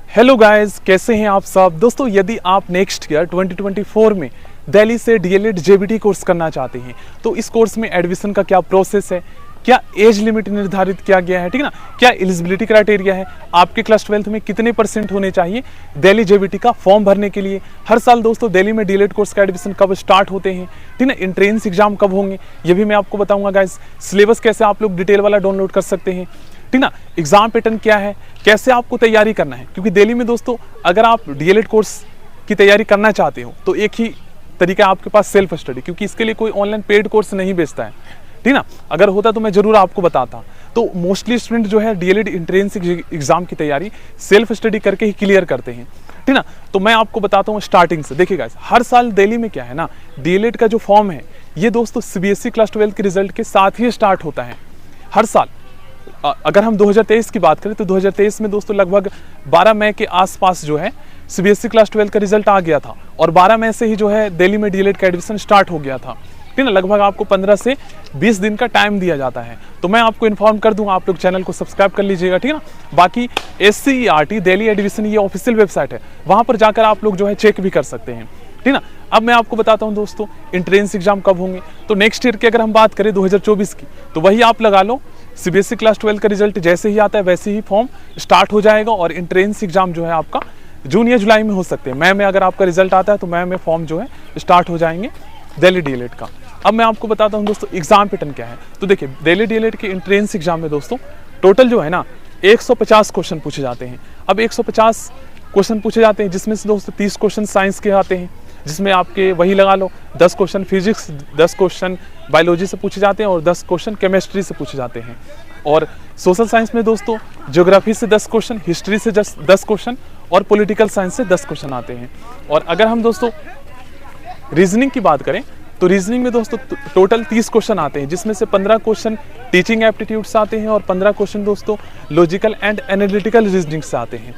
Hello guys, कैसे हैं आप सब दोस्तों। यदि आप नेक्स्ट ईयर 2024 में दिल्ली से डीएलएड जेबीटी कोर्स करना चाहते हैं तो इस कोर्स में एडमिशन का क्या प्रोसेस है, क्या एज लिमिट निर्धारित किया गया है, ठीक है ना, क्या एलिजिबिलिटी क्राइटेरिया है, आपके क्लास 12th में कितने % होने चाहिए दिल्ली जेबीटी का फॉर्म भरने के लिए। हर साल दोस्तों दिल्ली में डीएलएड कोर्स का एडमिशन कब स्टार्ट होते हैं, ठीक ना, एंट्रेंस एग्जाम कब होंगे, ये भी मैं आपको बताऊंगा गाइस। सिलेबस कैसे आप लोग डिटेल वाला डाउनलोड कर सकते हैं, ठीक ना, एग्जाम पैटर्न क्या है, कैसे आपको तैयारी करना है। क्योंकि दिल्ली में दोस्तों अगर आप डीएलएड कोर्स की तैयारी करना चाहते हो तो एक ही तरीका है आपके पास, सेल्फ स्टडी, क्योंकि इसके लिए कोई ऑनलाइन पेड कोर्स नहीं बेचता है, ठीक ना। अगर होता तो मैं जरूर आपको बताता। तो मोस्टली स्टूडेंट जो है डीएलएड एंट्रेंस एग्जाम की तैयारी सेल्फ स्टडी करके ही क्लियर करते हैं, ठीक ना। तो मैं आपको बताता हूँ स्टार्टिंग से। देखिए गाइस, हर साल दिल्ली में क्या है ना, डीएलएड का जो फॉर्म है ये दोस्तों सीबीएसई क्लास 12 के रिजल्ट के साथ ही स्टार्ट होता है हर साल। अगर हम 2023 की बात करें तो 2023 में दोस्तों लगभग 12 मई के आसपास जो है सीबीएसई क्लास 12 का रिजल्ट आ गया था और 12 मई से ही जो है दिल्ली में डीएलएड का एडमिशन स्टार्ट हो गया था, ठीक है। लगभग आपको 15 से 20 दिन का टाइम दिया जाता है। तो मैं आपको इन्फॉर्म कर दूंगा, आप लोग चैनल को सब्सक्राइब कर लीजिएगा, ठीक है ना। बाकी SCERT दिल्ली एडमिशन ये ऑफिशियल वेबसाइट है, वहां पर जाकर आप लोग जो है चेक भी कर सकते हैं, ठीक ना। अब मैं आपको बताता हूं दोस्तों एंट्रेंस एग्जाम कब होंगे। तो नेक्स्ट ईयर की अगर हम बात करें 2024 की, तो वही आप लगा लो, सीबीएसई क्लास 12 का रिजल्ट जैसे ही आता है वैसे ही फॉर्म स्टार्ट हो जाएगा और एंट्रेंस एग्जाम जो है आपका जून या जुलाई में हो सकते हैं। मई में अगर आपका रिजल्ट आता है तो मई में फॉर्म जो है स्टार्ट हो जाएंगे दिल्ली डीएलएड का। अब मैं आपको बताता हूं दोस्तों एग्जाम पैटर्न क्या है। तो देखिए दिल्ली डीएलएड के एंट्रेंस एग्जाम में दोस्तों टोटल जो है ना 150 क्वेश्चन पूछे जाते हैं। अब 150 क्वेश्चन पूछे जाते हैं जिसमें से दोस्तों 30 क्वेश्चन साइंस के आते हैं, जिसमें आपके वही लगा लो 10 क्वेश्चन फिजिक्स, 10 क्वेश्चन बायोलॉजी से पूछे जाते हैं और 10 क्वेश्चन केमिस्ट्री से पूछे जाते हैं। और सोशल साइंस में दोस्तों ज्योग्राफी से 10 क्वेश्चन, हिस्ट्री से 10 क्वेश्चन और पॉलिटिकल साइंस से 10 क्वेश्चन आते हैं। और अगर हम दोस्तों रीजनिंग की बात करें तो रीजनिंग में दोस्तों टोटल 30 क्वेश्चन आते हैं, जिसमें से 15 क्वेश्चन टीचिंग एप्टीट्यूड से आते हैं और 15 क्वेश्चन दोस्तों लॉजिकल एंड एनालिटिकल रीजनिंग से आते हैं,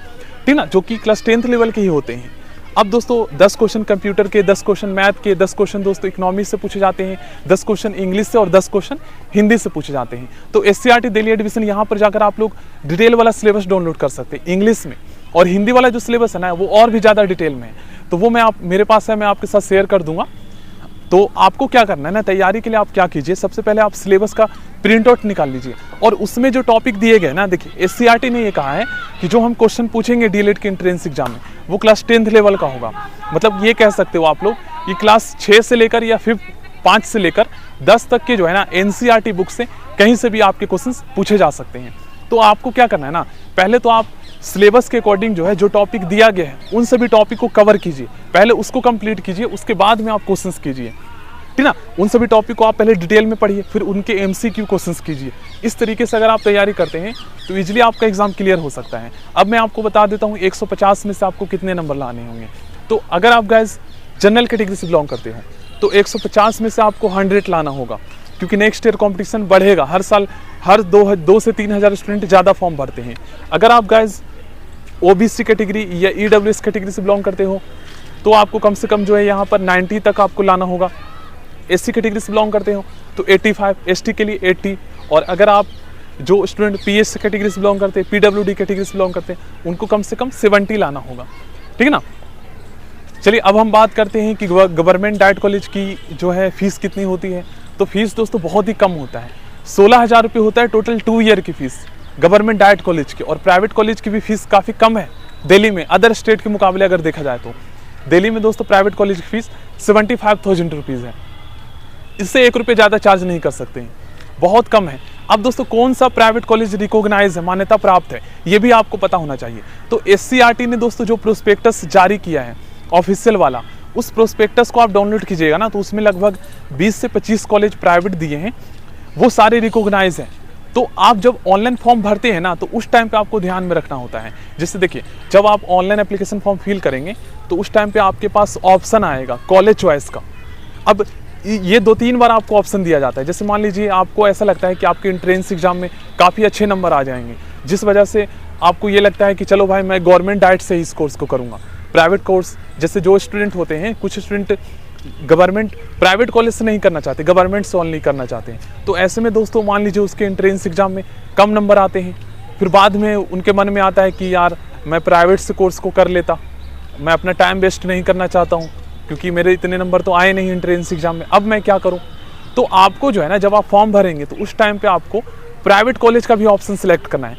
ठीक ना, जो कि क्लास 10th लेवल के ही होते हैं। अब दोस्तों 10 क्वेश्चन कंप्यूटर के, 10 क्वेश्चन मैथ के, 10 क्वेश्चन दोस्तों इकोनॉमी से पूछे जाते हैं, 10 क्वेश्चन इंग्लिश से और 10 क्वेश्चन हिंदी से पूछे जाते हैं। तो SCERT दिल्ली एडमिशन यहाँ पर जाकर आप लोग डिटेल वाला सिलेबस डाउनलोड कर सकते हैं इंग्लिश में, और हिंदी वाला जो सिलेबस है ना वो और भी ज़्यादा डिटेल में है। तो वो मैं मेरे पास है, मैं आपके साथ शेयर कर दूंगा। तो आपको क्या करना है ना, तैयारी के लिए आप क्या कीजिए, सबसे पहले आप सिलेबस का प्रिंट आउट निकाल लीजिए और उसमें जो टॉपिक दिए गए ना, देखिए SCERT ने ये कहा है कि जो हम क्वेश्चन पूछेंगे डीएलएड के एंट्रेंस एग्जाम में वो क्लास 10th लेवल का होगा। मतलब ये कह सकते हो आप लोग कि क्लास 6 से लेकर या फिर 5 से लेकर 10 तक के जो है ना NCERT बुक से कहीं से भी आपके क्वेश्चन पूछे जा सकते हैं। तो आपको क्या करना है ना, पहले तो आप सिलेबस के अकॉर्डिंग जो है जो टॉपिक दिया गया है उन सभी टॉपिक को कवर कीजिए, पहले उसको कंप्लीट कीजिए, उसके बाद में आप क्वेश्चंस कीजिए, ठीक ना। उन सभी टॉपिक को आप पहले डिटेल में पढ़िए, फिर उनके MCQ क्वेश्चंस कीजिए। इस तरीके से अगर आप तैयारी करते हैं तो इजीली आपका एग्जाम क्लियर हो सकता है। अब मैं आपको बता देता हूँ 150 में से आपको कितने नंबर लाने होंगे। तो अगर आप गाइस जनरल कैटेगरी से बिलोंग करते हो तो 150 में से आपको 100 लाना होगा, क्योंकि नेक्स्ट ईयर कॉम्पिटिशन बढ़ेगा। हर साल हर 2 से 3 हज़ार स्टूडेंट ज़्यादा फॉर्म भरते हैं। अगर आप गाइस OBC कैटेगरी या EWS कैटेगरी से बिलोंग करते हो तो आपको कम से कम जो है यहाँ पर 90 तक आपको लाना होगा। SC कैटेगरी से बिलोंग करते हो तो 85, ST के लिए 80, और अगर आप जो स्टूडेंट PS कैटेगरी से बिलोंग करते हैं, PWD कैटेगरी से बिलोंग करते हैं, उनको कम से कम 70 लाना होगा, ठीक है ना। चलिए अब हम बात करते हैं कि गवर्नमेंट डाइट कॉलेज की जो है फीस कितनी होती है। तो फीस दोस्तों बहुत ही कम होता है, 16,000 रुपये होता है टोटल 2 ईयर की फीस गवर्नमेंट डाइट कॉलेज की। और प्राइवेट कॉलेज की भी फीस काफ़ी कम है दिल्ली में, अदर स्टेट के मुकाबले अगर देखा जाए तो। दिल्ली में दोस्तों प्राइवेट कॉलेज की फीस 75,000 रुपीज़ है, इससे 1 रुपये ज़्यादा चार्ज नहीं कर सकते हैं, बहुत कम है। अब दोस्तों कौन सा प्राइवेट कॉलेज रिकॉग्नाइज है, मान्यता प्राप्त है, ये भी आपको पता होना चाहिए। तो SCERT ने दोस्तों जो प्रोस्पेक्टस जारी किया है ऑफिशियल वाला, उस प्रोस्पेक्टस को आप डाउनलोड कीजिएगा ना, तो उसमें लगभग 20 से 25 कॉलेज प्राइवेट दिए हैं, वो सारे रिकॉग्नाइज हैं। तो आप जब ऑनलाइन फॉर्म भरते हैं ना तो उस टाइम पे आपको ध्यान में रखना होता है। जैसे देखिए जब आप ऑनलाइन एप्लीकेशन फॉर्म फिल करेंगे तो उस टाइम पे आपके पास ऑप्शन आएगा कॉलेज चॉइस का। अब ये 2-3 बार आपको ऑप्शन दिया जाता है। जैसे मान लीजिए आपको ऐसा लगता है कि आपके एंट्रेंस एग्जाम में काफ़ी अच्छे नंबर आ जाएंगे, जिस वजह से आपको ये लगता है कि चलो भाई मैं गवर्नमेंट डाइट से ही इस कोर्स को करूँगा। प्राइवेट कोर्स जैसे जो स्टूडेंट होते हैं, कुछ स्टूडेंट गवर्नमेंट प्राइवेट कॉलेज से नहीं करना चाहते, गवर्नमेंट से ओनली करना चाहते हैं। तो ऐसे में दोस्तों मान लीजिए उसके एंट्रेंस एग्जाम में कम नंबर आते हैं, फिर बाद में उनके मन में आता है कि यार मैं प्राइवेट से कोर्स को कर लेता, मैं अपना टाइम वेस्ट नहीं करना चाहता हूँ क्योंकि मेरे इतने नंबर तो आए नहीं एंट्रेंस एग्जाम में, अब मैं क्या करूँ। तो आपको जो है ना, जब आप फॉर्म भरेंगे तो उस टाइम पे आपको प्राइवेट कॉलेज का भी ऑप्शन सिलेक्ट करना है।